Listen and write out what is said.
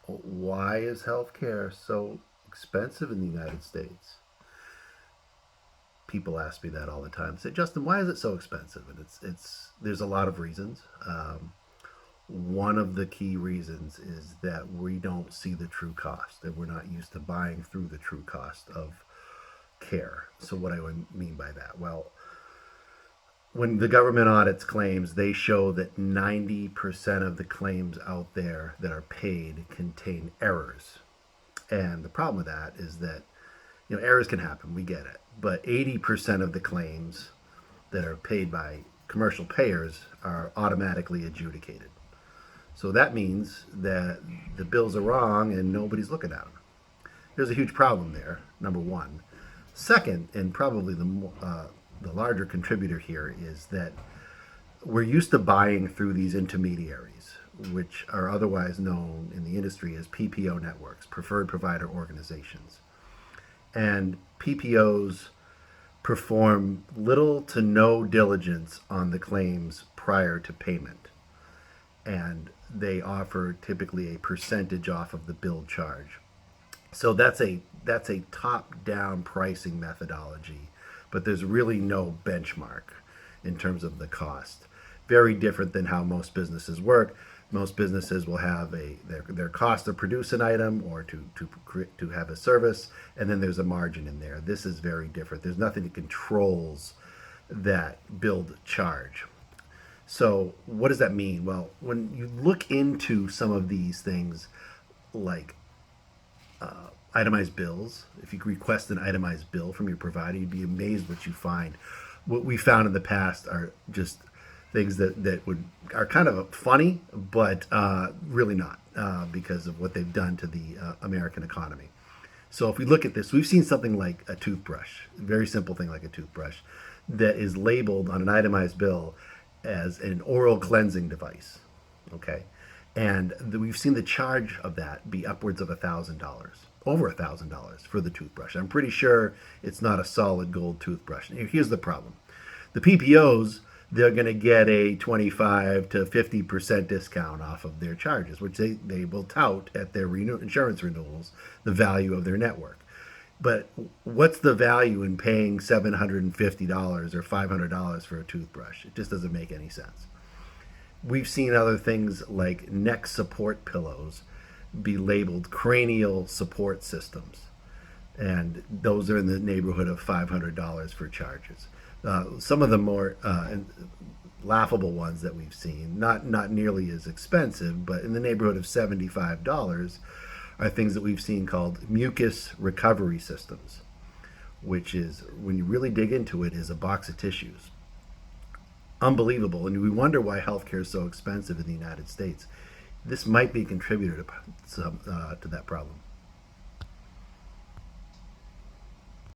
Why is healthcare so expensive in the United States? People ask me that all the time. Say, Justin, why is it so expensive? And it's there's a lot of reasons. One of the key reasons is that we don't see the true cost, and we're not used to buying through the true cost of care. So what I would mean by that? Well, when the government audits claims, they show that 90% of the claims out there that are paid contain errors. And the problem with that is that, errors can happen, we get it. But 80% of the claims that are paid by commercial payers are automatically adjudicated. So that means that the bills are wrong and nobody's looking at them. There's a huge problem there, number one. Second, and probably the larger contributor here, is that we're used to buying through these intermediaries, which are otherwise known in the industry as PPO networks, preferred provider organizations. And PPOs perform little to no diligence on the claims prior to payment. And they offer typically a percentage off of the billed charge. So that's a top-down pricing methodology, but there's really no benchmark in terms of the cost. Very different than how most businesses work. Most businesses will have their cost to produce an item or to have a service, and then there's a margin in there. This is very different. There's nothing that controls that billed charge. So what does that mean? Well, when you look into some of these things, like itemized bills, if you request an itemized bill from your provider, you'd be amazed what you find. What we found in the past are just things that are kind of funny, but really not, because of what they've done to the American economy. So if we look at this, we've seen something like a toothbrush, a very simple thing like a toothbrush, that is labeled on an itemized bill as an oral cleansing device. Okay, and we've seen the charge of that be upwards of $1,000, over $1,000 for the toothbrush. I'm pretty sure it's not a solid gold toothbrush. Here's the problem: the PPOs, they're going to get a 25 to 50% discount off of their charges, which they will tout at their insurance renewals, the value of their network. But what's the value in paying $750 or $500 for a toothbrush? It just doesn't make any sense. We've seen other things like neck support pillows be labeled cranial support systems, and those are in the neighborhood of $500 for charges. Some of the more laughable ones that we've seen, not nearly as expensive, but in the neighborhood of $75, are things that we've seen called mucus recovery systems, which is, when you really dig into it, is a box of tissues. Unbelievable. And we wonder why healthcare is so expensive in the United States. This might be a contributor to that problem.